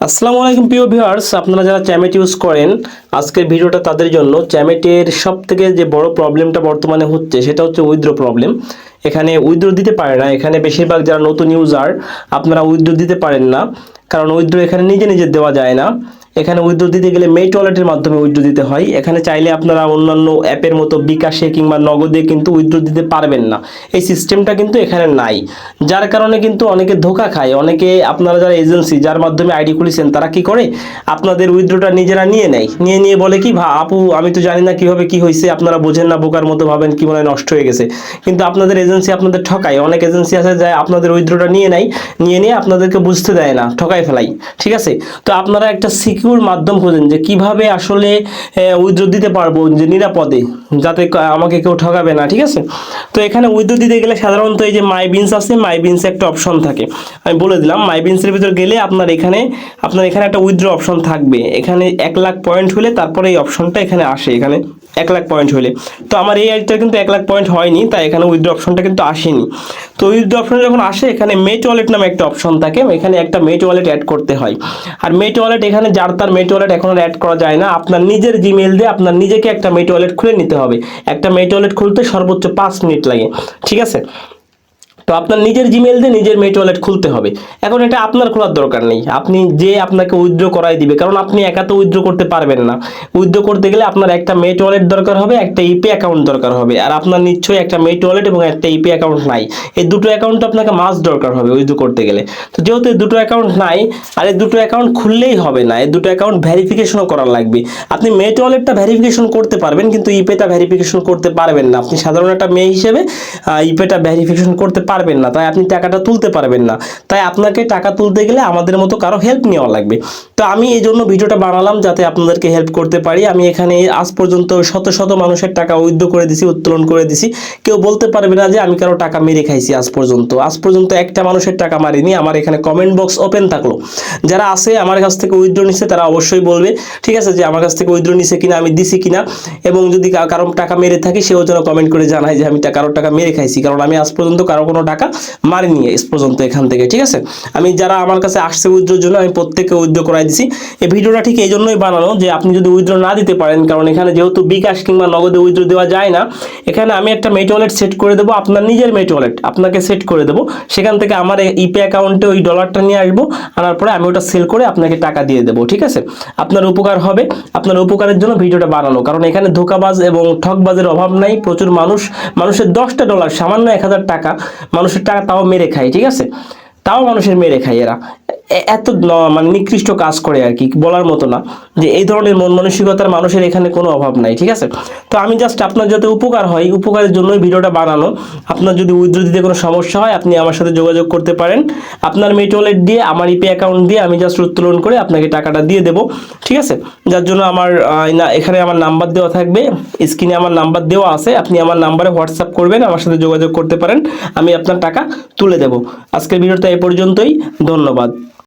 আসসালামু আলাইকুম প্রিয় ভিউয়ার্স, আপনারা যারা চ্যামেট ইউজ করেন আজকের ভিডিওটা তাদের জন্য। চ্যামেটের সবথেকে যে বড় প্রবলেমটা বর্তমানে হচ্ছে সেটা হচ্ছে উইথড্র প্রবলেম। এখানে উইথড্র দিতে পারে না, এখানে বেশিরভাগ যারা নতুন ইউজার আপনারা উইথড্র দিতে পারেন না, কারণ উইথড্র এখানে নিজে নিজে দেওয়া যায় না। এখানে উইথড্র দিতে গেলে মেট ওয়ালেটের মাধ্যমে উইথড্র দিতে হয়। এখানে চাইলে আপনারা অন্যান্য অ্যাপের মতো বিকাশে কিংবা নগদে কিন্তু উইথড্র দিতে পারবেন না, এই সিস্টেমটা কিন্তু এখানে নাই। যার কারণে কিন্তু অনেকে ধোকা খায়। অনেকে আপনারা যারা এজেন্সি যার মাধ্যমে আইডি খুলেছেন তারা কি করে, আপনাদের উইথড্রটা নিজেরা নিয়ে নেয়, নিয়ে বলে কি আপু আমি তো জানি না কিভাবে কি হয়েছে, আপনারা বোঝেন না, বোকার মতো ভাবেন কি মনে হয় নষ্ট হয়ে গেছে। কিন্তু আপনাদের এজেন্সি আপনাদের ঠকায়। অনেক এজেন্সি আছে যায় আপনাদের উইথড্রটা নিয়ে নেয়, নিয়ে আপনাদেরকে বুঝতে দেয় না, ঠকায় ফেলাই। ঠিক আছে, তো আপনারা একটা সিকিউর মাধ্যম খোঁজেন যে কিভাবে আসলে উইথড্র দিতে পারবো যে নিরাপদে, যাতে আমাকে কেউ ঠকাবে না। ঠিক আছে, তো এখানে উইথড্র দিতে গেলে সাধারণত এই যে মাই বিনস আছে, মাই বিনসে একটা অপশন থাকে, আমি বলে দিলাম। মাই বিনসের ভিতর গেলে আপনার এখানে একটা উইথড্র অপশন থাকবে। এখানে 1,00,000 পয়েন্ট হলে তারপরে এই অপশনটা এখানে আসে, এখানে 1,00,000 পয়েন্ট হলে। তো আমার এই আইডিটা কিন্তু 1,00,000 পয়েন্ট হয়নি, তাই এখানে উইথড্র অপশনটা কিন্তু আসেনি। তো উইথড্র অপশন যখন আসে এখানে মেট ওয়ালেট নামে একটা অপশন থাকে, এখানে একটা মেট ওয়ালেট অ্যাড করতে হয়। আর মেট ওয়ালেট এখানে যার তার মেট ওয়ালেট এখন অ্যাড করা যায় না, আপনার নিজের জিমেইল দিয়ে আপনার নিজেকে একটা মেট ওয়ালেট খুলে নিতে হবে। একটা মেট ওয়ালেট খুলতে সর্বোচ্চ 5 মিনিট লাগে। ঠিক আছে, তো আপনার নিজের জিমেইল দিয়ে নিজের মেট ওয়ালেট খুলতে হবে। এখন এটা আপনার খোলার দরকার নেই, আপনি যে আপনাকে উইথড্র করাই দিবে, কারণ আপনি একা তো উইথড্র করতে পারবেন না। উইথড্র করতে গেলে আপনার একটা মেট ওয়ালেট দরকার হবে, একটা ইপি অ্যাকাউন্ট দরকার হবে। আর আপনার নিশ্চয়ই একটা মেট ওয়ালেট এবং একটা ইপি অ্যাকাউন্ট নাই। এই দুটো অ্যাকাউন্ট আপনাকে মাস্ট দরকার হবে উইথড্র করতে গেলে। তো যেহেতু এই দুটো অ্যাকাউন্ট নাই, আর এই দুটো অ্যাকাউন্ট খুললেই হবে না, এই দুটো অ্যাকাউন্ট ভেরিফিকেশনও করা লাগবে। আপনি মেট ওয়ালেটটা ভেরিফিকেশন করতে পারবেন, কিন্তু ইপেটা ভেরিফিকেশন করতে পারবেন না। আপনি সাধারণ একটা মেয়ে হিসেবে ইপেটা ভেরিফিকেশন করতে পারবেন না, তাই আপনি টাকাটা তুলতে পারবেন না। তাই আপনাকে টাকা তুলতে গেলে আমাদের মতো কারো হেল্প নেওয়া লাগবে। তো আমি এই জন্য ভিডিওটা বানালাম যাতে আপনাদেরকে হেল্প করতে পারি। আমি এখানে আজ পর্যন্ত শত শত মানুষের টাকা উইথড্র করে দিছি, উত্তোলন করে দিছি। কেউ বলতে পারবে না যে আমি কারো টাকা মেরে খাইছি। আজ পর্যন্ত একটা মানুষের টাকা মারিনি। আমার এখানে কমেন্ট বক্স ওপেন থাকলো, যারা আছে আমার কাছ থেকে উইথড্র নিছে তারা অবশ্যই বলবে, ঠিক আছে, যে আমার কাছ থেকে উইথড্র নিছে কিনা, আমি দিছি কিনা। এবং যদি কারো টাকা মেরে থাকি সেও যেন কমেন্ট করে জানায় যে আমি কারোর টাকা মেরে খাইছি, কারণ আমি আজ পর্যন্ত কারো কোনো টাকা মারিনি আজ পর্যন্ত এখান থেকে। ঠিক আছে, আমি যারা আমার কাছে আসছে উইথড্রর জন্য আমি প্রত্যেককে উইথড্র করাই দিছি। এই ভিডিওটা ঠিক এই জন্যই বানানো যে আপনি যদি উইথড্র না দিতে পারেন, কারণ এখানে যেহেতু বিকাশ কিংবা নগদে উইথড্র দেওয়া যায় না, এখানে আমি একটা মেট ওয়ালেট সেট করে দেবো, আপনার নিজের মেট ওয়ালেট আপনাকে সেট করে দেবো। সেখান থেকে আমার ইপে অ্যাকাউন্টে ওই ডলারটা নিয়ে আসবো, আনার পরে আমি ওটা সেল করে আপনাকে টাকা দিয়ে দেবো। ঠিক আছে, আপনার উপকার হবে। আপনার উপকারের জন্য ভিডিওটা বানানো, কারণ এখানে ধোকাবাজ এবং ঠকবাজের অভাব নাই। প্রচুর মানুষের 10টা ডলার সামান্য 1,000 টাকা মানুষের টাকা তাও মেরে খায়। ঠিক আছে, তাও মানুষের মেরে খায় এরা। এত মানে নিকৃষ্ট কাজ করে আর কি, বলার মতো না। যে এই ধরনের মন মানসিকতার মানুষের এখানে কোনো অভাব নাই। ঠিক আছে, তো আমি জাস্ট আপনার যাতে উপকার হয়, উপকারের জন্যই ভিডিওটা বানানো। আপনার যদি উইথড্র দিতে কোনো সমস্যা হয় আপনি আমার সাথে যোগাযোগ করতে পারেন। আপনার মেট ওয়ালেট দিয়ে আমার ইপে অ্যাকাউন্ট দিয়ে আমি জাস্ট উত্তোলন করে আপনাকে টাকাটা দিয়ে দেবো। ঠিক আছে, যার জন্য আমার এখানে আমার নাম্বার দেওয়া থাকবে, স্ক্রিনে আমার নাম্বার দেওয়া আছে, আপনি আমার নাম্বারে হোয়াটসঅ্যাপ করবেন, আমার সাথে যোগাযোগ করতে পারেন, আমি আপনার টাকা তুলে দেব। আজকের ভিডিওটা এই পর্যন্তই, ধন্যবাদ।